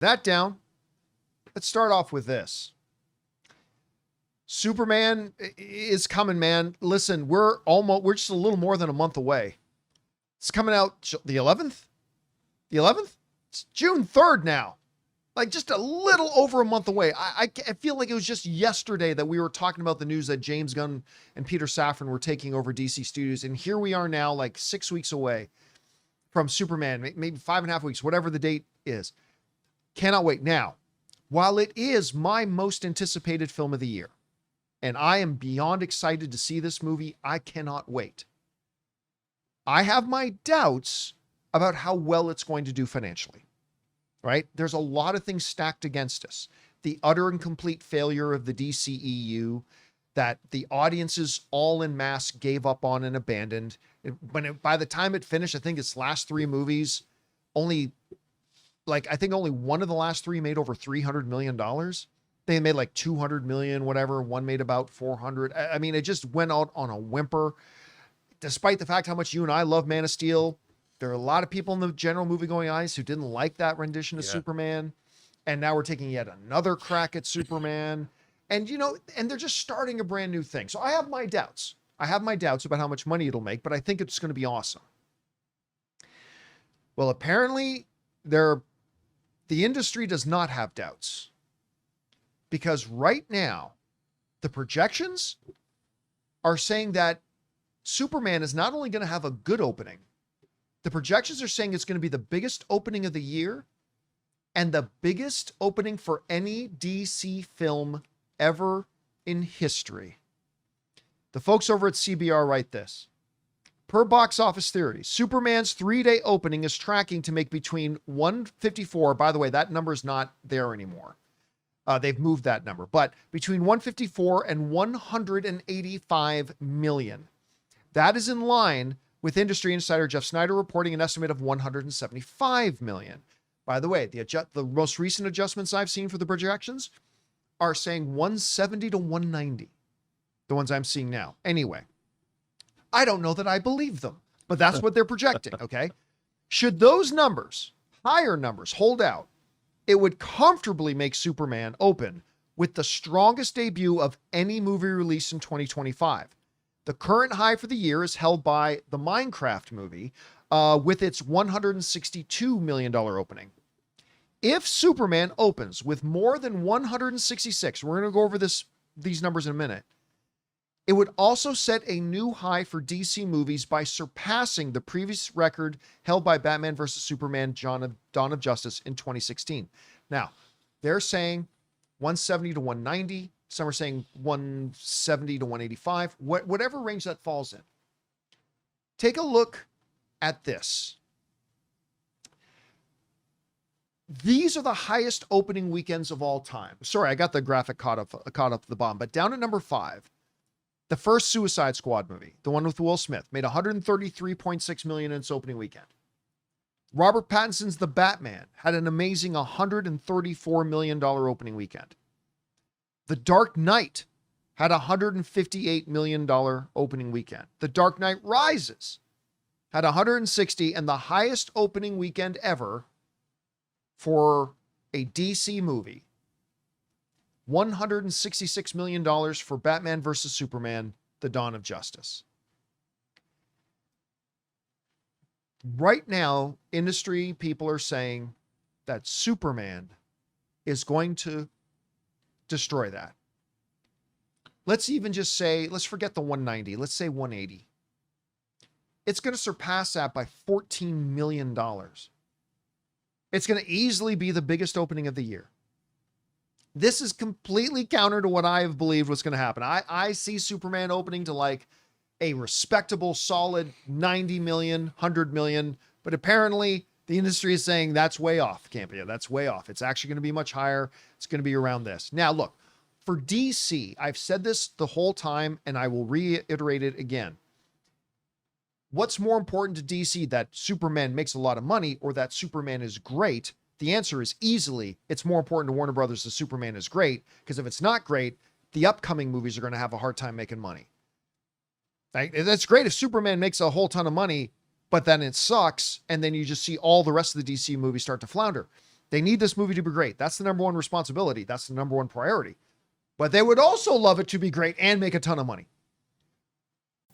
That down. Let's start off with this. Superman is coming, man. Listen, we're just a little more than a month away. It's coming out the 11th. The 11th? It's June 3rd now. Like just a little over a month away. I feel like it was just yesterday that we were talking about the news that James Gunn and Peter Safran were taking over DC Studios. And here we are now, like 6 weeks away from Superman, maybe 5.5 weeks, whatever the date is. Cannot wait. Now, while it is my most anticipated film of the year, and I am beyond excited to see this movie, I cannot wait. I have my doubts about how well it's going to do financially, right? There's a lot of things stacked against us. The utter and complete failure of the DCEU that the audiences all en masse gave up on and abandoned. By the time it finished, I think its last three movies, I think only one of the last three made over $300 million. They made like 200 million, whatever. One made about 400. I mean, it just went out on a whimper. Despite the fact how much you and I love Man of Steel, there are a lot of people in the general movie-going eyes who didn't like that rendition of Superman. And now we're taking yet another crack at Superman. And, and they're just starting a brand new thing. So I have my doubts. I have my doubts about how much money it'll make, but I think it's going to be awesome. Well, apparently the industry does not have doubts. Because right now, the projections are saying that Superman is not only going to have a good opening, the projections are saying it's going to be the biggest opening of the year and the biggest opening for any DC film ever in history. The folks over at CBR write this. Per Box Office Theory, Superman's 3-day opening is tracking to make between 154, by the way, that number is not there anymore. They've moved that number, but between 154 and 185 million. That is in line with industry insider Jeff Snyder reporting an estimate of 175 million. By the way, the most recent adjustments I've seen for the projections are saying 170 to 190. The ones I'm seeing now. Anyway, I don't know that I believe them, but that's what they're projecting, okay? Should those numbers, higher numbers, hold out, it would comfortably make Superman open with the strongest debut of any movie released in 2025. The current high for the year is held by the Minecraft movie with its $162 million opening. If Superman opens with more than 166, we're going to go over these numbers in a minute, it would also set a new high for DC movies by surpassing the previous record held by Batman vs. Superman, Dawn of Justice in 2016. Now, they're saying 170 to 190. Some are saying 170 to 185. Whatever range that falls in. Take a look at this. These are the highest opening weekends of all time. Sorry, I got the graphic caught up at the bottom, but down at number 5. The first Suicide Squad movie, the one with Will Smith, made $133.6 million in its opening weekend. Robert Pattinson's The Batman had an amazing $134 million opening weekend. The Dark Knight had a $158 million opening weekend. The Dark Knight Rises had 160 and the highest opening weekend ever for a DC movie. $166 million for Batman vs. Superman, The Dawn of Justice. Right now, industry people are saying that Superman is going to destroy that. Let's even just say, let's forget the 190. Let's say 180. It's going to surpass that by $14 million. It's going to easily be the biggest opening of the year. This is completely counter to what I have believed was going to happen. I see Superman opening to like a respectable, solid 90 million, 100 million. But apparently the industry is saying that's way off, Campea. That's way off. It's actually going to be much higher. It's going to be around this. Now, look, for DC, I've said this the whole time, and I will reiterate it again. What's more important to DC, that Superman makes a lot of money or that Superman is great? The answer is easily, it's more important to Warner Brothers that Superman is great, because if it's not great, the upcoming movies are going to have a hard time making money. Like, that's great if Superman makes a whole ton of money, but then it sucks, and then you just see all the rest of the DC movies start to flounder. They need this movie to be great. That's the number one responsibility. That's the number one priority. But they would also love it to be great and make a ton of money.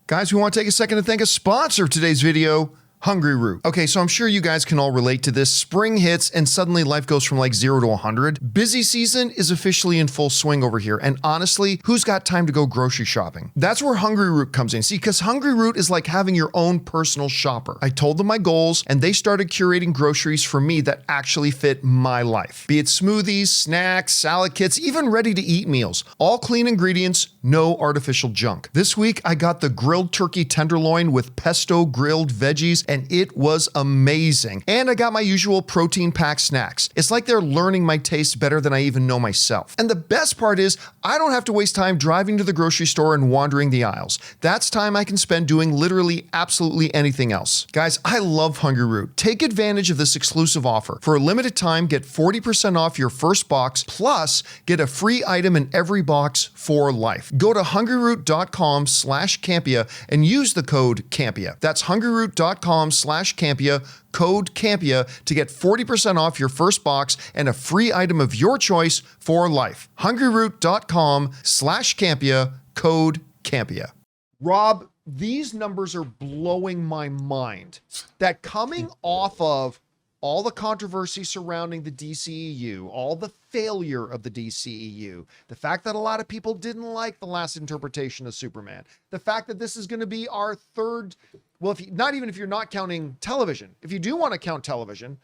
Guys, we want to take a second to thank a sponsor of today's video, Hungryroot. Okay, so I'm sure you guys can all relate to this. Spring hits and suddenly life goes from like 0 to 100. Busy season is officially in full swing over here. And honestly, who's got time to go grocery shopping? That's where Hungryroot comes in. See, because Hungryroot is like having your own personal shopper. I told them my goals and they started curating groceries for me that actually fit my life. Be it smoothies, snacks, salad kits, even ready to eat meals. All clean ingredients, no artificial junk. This week, I got the grilled turkey tenderloin with pesto grilled veggies, and it was amazing. And I got my usual protein-packed snacks. It's like they're learning my taste better than I even know myself. And the best part is, I don't have to waste time driving to the grocery store and wandering the aisles. That's time I can spend doing literally absolutely anything else. Guys, I love Hungryroot. Take advantage of this exclusive offer. For a limited time, get 40% off your first box, plus get a free item in every box for life. Go to hungryroot.com/Campea and use the code Campea. That's hungryroot.com/Campea, code Campea to get 40% off your first box and a free item of your choice for life. hungryroot.com/Campea, code Campea. Rob, these numbers are blowing my mind. That coming off of all the controversy surrounding the DCEU, all the failure of the DCEU, the fact that a lot of people didn't like the last interpretation of Superman, the fact that this is going to be our third, well, if you, not even if you're not counting television, if you do want to count television,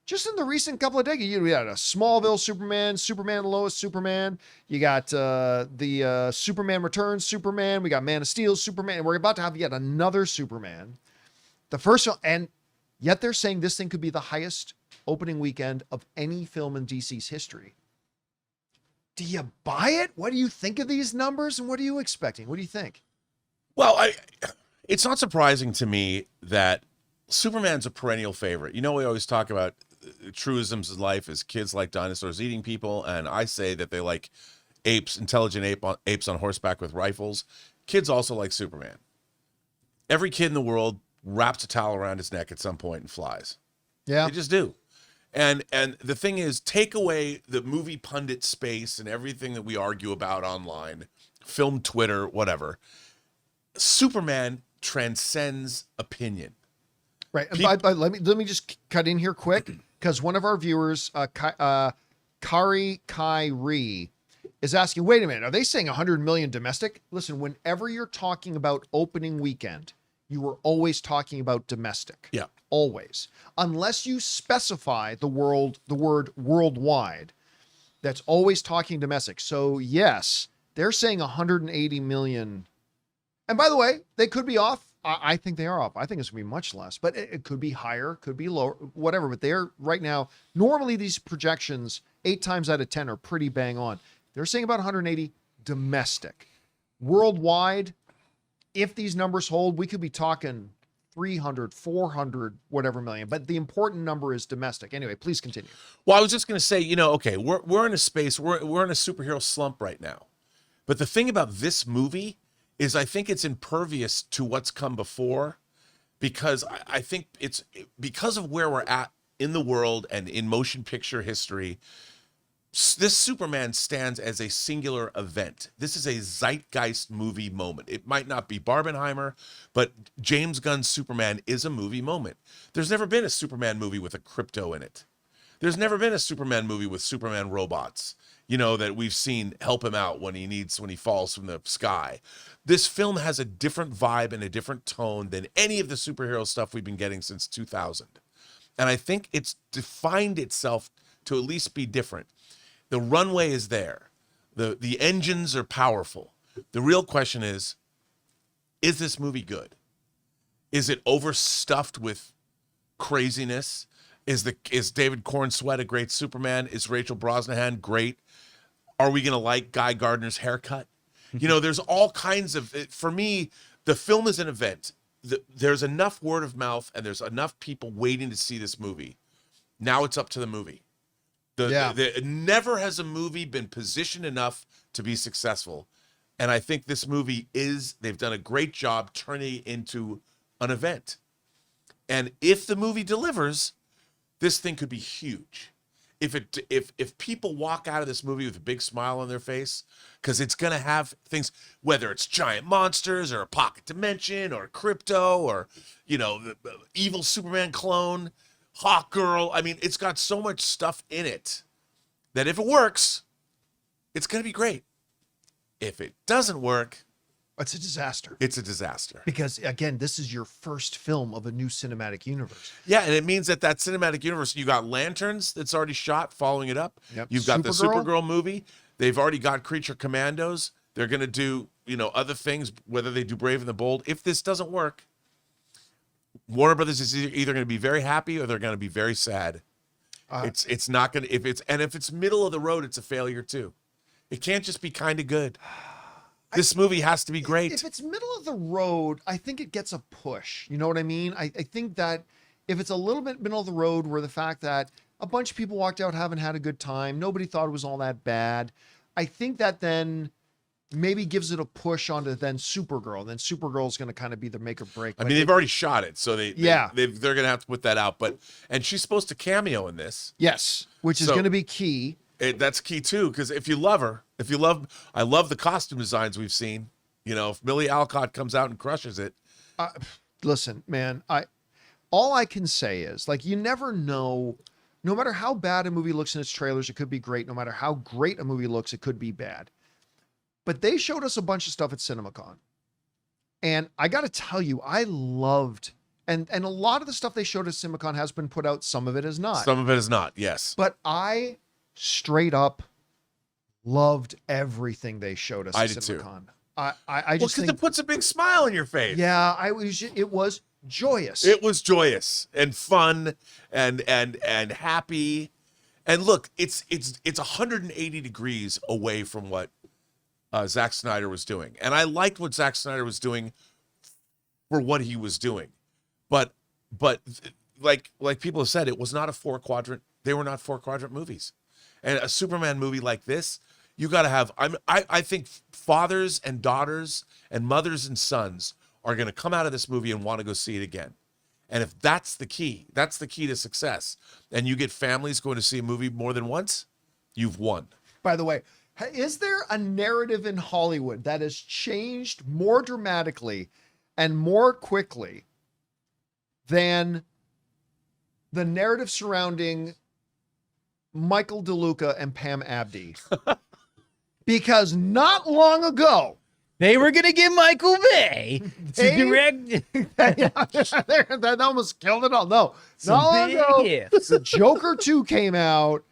just in the recent couple of decades, you had a Smallville Superman, Superman Lois Superman, you got the Superman Returns Superman, we got Man of Steel Superman, and we're about to have yet another Superman. The first one, and yet they're saying this thing could be the highest opening weekend of any film in DC's history. Do you buy it? What do you think of these numbers, and what are you expecting? What do you think? Well, it's not surprising to me that Superman's a perennial favorite. You know, we always talk about truisms in life as kids like dinosaurs eating people, and I say that they like apes, intelligent apes on horseback with rifles. Kids also like Superman. Every kid in the world wraps a towel around his neck at some point and flies. Yeah. They just do. And the thing is, take away the movie pundit space and everything that we argue about online, film Twitter, whatever. Superman transcends opinion. Right. And let me just cut in here quick, because one of our viewers, Kari Kyrie, is asking, wait a minute, are they saying 100 million domestic? Listen, whenever you're talking about opening weekend, you are always talking about domestic. Yeah. Always. Unless you specify the word worldwide, that's always talking domestic. So yes, they're saying 180 million. And by the way, they could be off. I think they are off. I think it's going to be much less, but it could be higher, could be lower, whatever. But they're right now, normally these projections 8 times out of 10 are pretty bang on. They're saying about 180 domestic. Worldwide, if these numbers hold, we could be talking 300, 400, whatever million. But the important number is domestic. Anyway, please continue. Well, I was just going to say, you know, okay, we're in a space, we're in a superhero slump right now. But the thing about this movie is I think it's impervious to what's come before, because I think it's because of where we're at in the world and in motion picture history. This Superman stands as a singular event. This is a zeitgeist movie moment. It might not be Barbenheimer, but James Gunn's Superman is a movie moment. There's never been a Superman movie with a crypto in it. There's never been a Superman movie with Superman robots, you know, that we've seen help him out when he falls from the sky. This film has a different vibe and a different tone than any of the superhero stuff we've been getting since 2000. And I think it's defined itself to at least be different. The runway is there. The engines are powerful. The real question is this movie good? Is it overstuffed with craziness? Is David Cornsweet a great Superman? Is Rachel Brosnahan great? Are we going to like Guy Gardner's haircut? You know, there's all kinds of, for me, the film is an event. There's enough word of mouth and there's enough people waiting to see this movie. Now it's up to the movie. Never has a movie been positioned enough to be successful. And I think this movie they've done a great job turning it into an event. And if the movie delivers, this thing could be huge. if people walk out of this movie with a big smile on their face, because it's gonna have things, whether it's giant monsters or a pocket dimension or crypto or the evil Superman clone, Hawk Girl. I mean, it's got so much stuff in it that if it works, it's gonna be great. If it doesn't work, it's a disaster. It's a disaster. Because again, this is your first film of a new cinematic universe. Yeah, and it means that cinematic universe, you got Lanterns that's already shot following it up. Yep. You've got the Supergirl movie. They've already got Creature Commandos. They're going to do, other things, whether they do Brave and the Bold. If this doesn't work, Warner Brothers is either going to be very happy or they're going to be very sad. It's not going to, if it's middle of the road, it's a failure too. It can't just be kind of good. This movie has to be great. If it's middle of the road, I think it gets a push. You know what I mean? I think that if it's a little bit middle of the road, where the fact that a bunch of people walked out, haven't had a good time, nobody thought it was all that bad, I think that then maybe gives it a push onto then Supergirl. Then Supergirl's going to kind of be the make or break. I mean, they've already shot it, so they're going to have to put that out. And she's supposed to cameo in this. Yes, which is going to be key. That's key too, because if you love her, I love the costume designs we've seen. If Millie Alcott comes out and crushes it. Listen, man, all I can say is, like, you never know. No matter how bad a movie looks in its trailers, it could be great. No matter how great a movie looks, it could be bad. But they showed us a bunch of stuff at CinemaCon, and I got to tell you, I loved. And a lot of the stuff they showed at CinemaCon has been put out. Some of it is not. Some of it is not. Yes. But I straight up loved everything they showed us at CinemaCon. I just think it puts a big smile on your face. Yeah, it was joyous. It was joyous and fun and happy. And look, it's 180 degrees away from what Zack Snyder was doing. And I liked what Zack Snyder was doing for what he was doing. But like people have said, it was not a 4-quadrant. They were not 4-quadrant movies. And a Superman movie like this, you got to have, I think fathers and daughters and mothers and sons are going to come out of this movie and want to go see it again. And if that's the key to success, and you get families going to see a movie more than once, you've won. By the way, is there a narrative in Hollywood that has changed more dramatically and more quickly than the narrative surrounding Michael DeLuca and Pam Abdi? Because not long ago, they were going to get Michael Bay to direct. That almost killed it all. No, not long ago, the Joker 2 came out,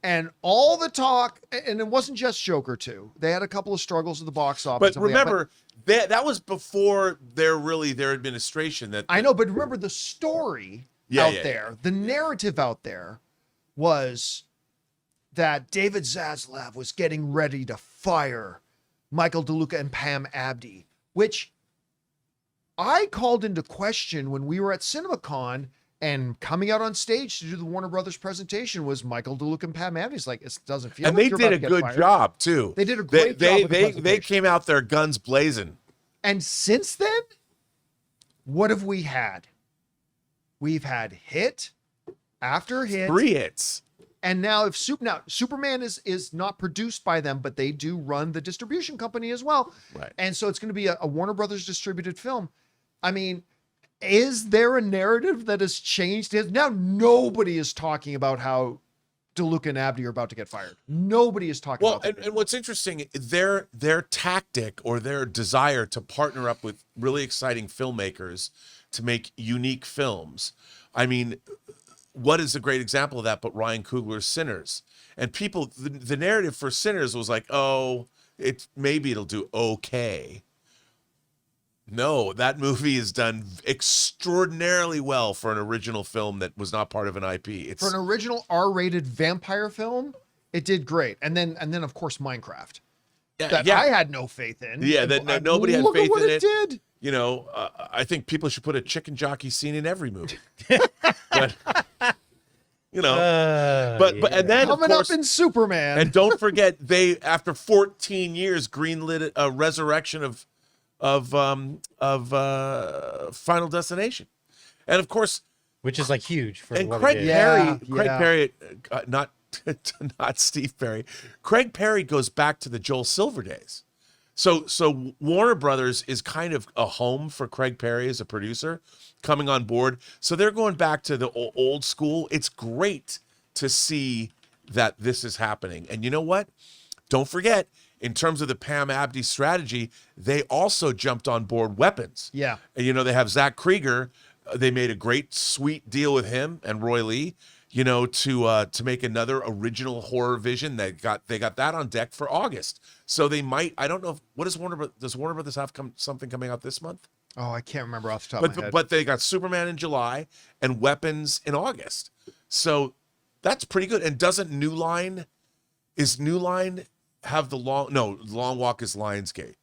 and all the talk, and it wasn't just Joker 2. They had a couple of struggles at the box office. But remember, that was before their administration. I know, but remember the story there, the narrative out there was that David Zaslav was getting ready to fire Michael DeLuca and Pam Abdi, which I called into question when we were at CinemaCon, and coming out on stage to do the Warner Brothers presentation was Michael DeLuca and Pam Abdi. It's like, it doesn't feel and like they did a good job too. They did a great job. They came out there guns blazing. And since then, what have we had? We've had hit after hit. 3 hits. And now Superman is not produced by them, but they do run the distribution company as well. Right. And so it's going to be a Warner Brothers distributed film. I mean, is there a narrative that has changed? Now nobody is talking about how DeLuca and Abdi are about to get fired. Nobody is talking about that. And what's interesting, their tactic or their desire to partner up with really exciting filmmakers to make unique films. I mean, what is a great example of that but Ryan Coogler's Sinners? And people, the narrative for Sinners was like, oh, maybe it'll do okay. No, that movie is done extraordinarily well for an original film that was not part of an IP. For an original R-rated vampire film, it did great. And then of course Minecraft. I had no faith in. Yeah, nobody had faith in it. Did. You know, I think people should put a chicken jockey scene in every movie. But you know, and then coming up in Superman. And don't forget, they after 14 years greenlit a resurrection of Final Destination, and of course which is like huge for And what Craig it is. Yeah. Perry, not not Steve Perry. Craig Perry goes back to the Joel Silver days. So Warner Brothers is kind of a home for Craig Perry as a producer coming on board. So they're going back to the old school. It's great to see that this is happening. And you know what? Don't forget, in terms of the Pam Abdi strategy, they also jumped on board weapons. Yeah. And, they have Zach Krieger. They made a great, sweet deal with him and Roy Lee, to make another original horror vision. They got that on deck for August. So they might, I don't know, does Warner Brothers have something coming out this month? Oh, I can't remember off the top of my head. But they got Superman in July and Weapons in August. So that's pretty good. And doesn't New Line have the Long Walk is Lionsgate.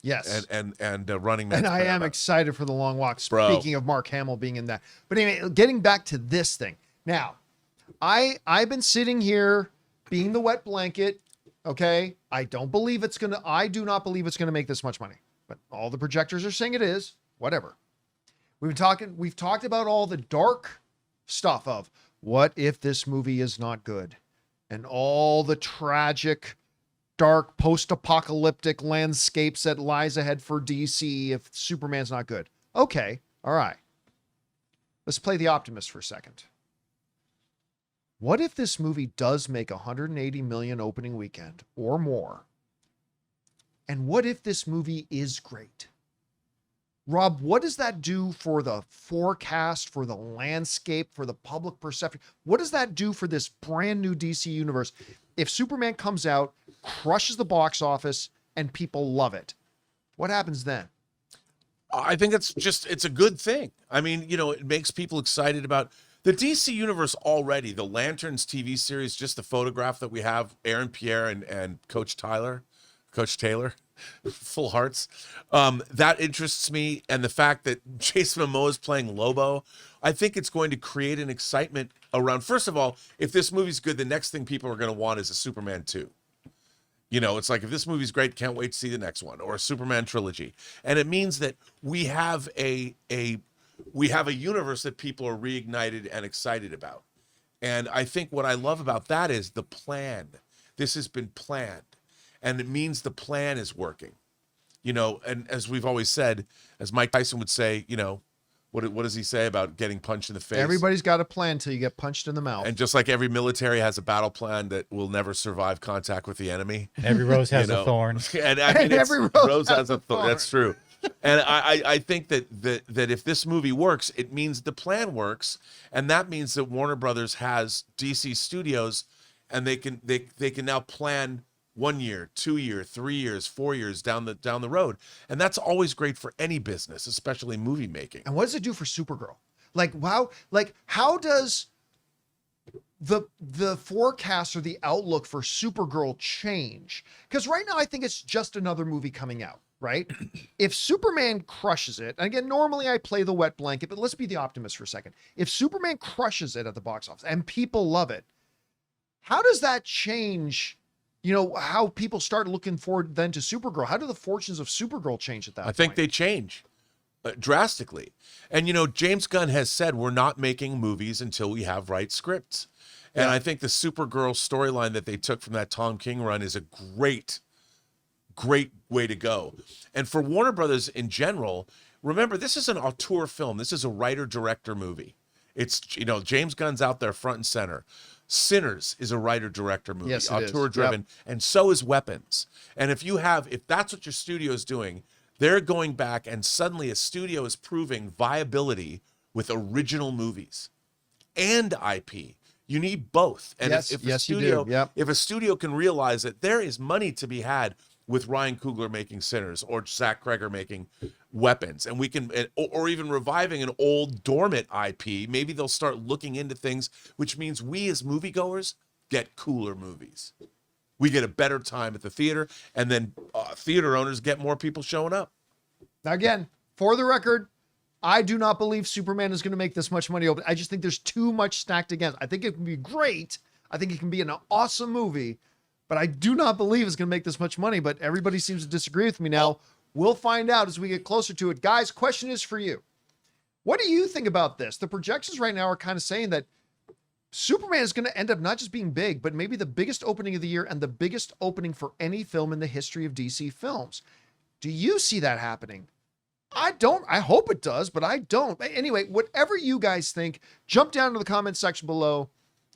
Yes. And Running Man. And I am excited for the long walk. Bro. Speaking of Mark Hamill being in that. But anyway, getting back to this thing. Now, I've been sitting here being the wet blanket. Okay. I do not believe it's going to make this much money, but all the projectors are saying it is. Whatever. We've talked about all the dark stuff of what if this movie is not good, and all the tragic, dark, post-apocalyptic landscapes that lies ahead for DC if Superman's not good. Okay. All right. Let's play the optimist for a second. What if this movie does make 180 million opening weekend or more? And what if this movie is great? Rob, what does that do for the forecast, for the landscape, for the public perception? What does that do for this brand new DC universe if Superman comes out, crushes the box office, and people love it? What happens then? I think it's a good thing. I mean, it makes people excited about the DC universe already. The Lanterns TV series, just the photograph that we have, Aaron Pierre and Coach Taylor, full hearts. That interests me. And the fact that Jason Momoa is playing Lobo, I think it's going to create an excitement around, first of all, if this movie's good, the next thing people are going to want is a Superman 2. It's like, if this movie's great, can't wait to see the next one, or a Superman trilogy. And it means that we have a universe that people are reignited and excited about. And I think what I love about that is the plan. This has been planned. And it means the plan is working. And as we've always said, as Mike Tyson would say, what does he say about getting punched in the face? Everybody's got a plan till you get punched in the mouth. And just like every military has a battle plan that will never survive contact with the enemy. Every rose has a thorn. And I mean, every rose has a thorn. That's true. And I think that if this movie works, it means the plan works. And that means that Warner Brothers has DC Studios, and they can now plan 1 year, 2 year, 3 years, 4 years down the road. And that's always great for any business, especially movie making. And what does it do for Supergirl? How does the forecast or the outlook for Supergirl change? Because right now I think it's just another movie coming out, right? If Superman crushes it, and again, normally I play the wet blanket, but let's be the optimist for a second. If Superman crushes it at the box office and people love it, how does that change, how people start looking forward then to Supergirl? How do the fortunes of Supergirl change at that point? I think they change drastically. And, James Gunn has said we're not making movies until we have right scripts. And Yeah. I think the Supergirl storyline that they took from that Tom King run is a great way to go. And for Warner Brothers in general, remember, this is an auteur film. This is a writer-director movie. It's, James Gunn's out there front and center. Sinners is a writer-director movie, Yes, it is. auteur-driven, and so is Weapons. And if that's what your studio is doing, they're going back, and suddenly a studio is proving viability with original movies and IP. You need both. And Yes, if yes, you do. Yep. if a studio can realize that there is money to be had with Ryan Coogler making Sinners or Zach Kreger making Weapons, and we can, or even reviving an old dormant IP, maybe they'll start looking into things, which means we as moviegoers get cooler movies. We get a better time at the theater, and then theater owners get more people showing up. Now, again, for the record, I do not believe Superman is going to make this much money open. I just think there's too much stacked against. I think it can be great. I think it can be an awesome movie, but I do not believe it's going to make this much money. But everybody seems to disagree with me now. We'll find out as we get closer to it. Guys, question is for you. What do you think about this? The projections right now are kind of saying that Superman is going to end up not just being big, but maybe the biggest opening of the year and the biggest opening for any film in the history of DC films. Do you see that happening? I don't. I hope it does, but I don't. Anyway, whatever you guys think, jump down to the comment section below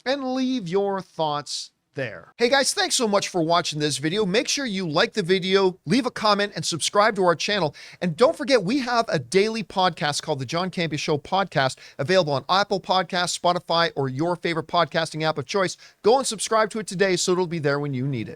and leave your thoughts there. Hey guys, thanks so much for watching this video. Make sure you like the video, leave a comment, and subscribe to our channel. And don't forget, we have a daily podcast called the John Campea Show podcast, available on Apple Podcasts, Spotify, or your favorite podcasting app of choice. Go and subscribe to it today so it'll be there when you need it.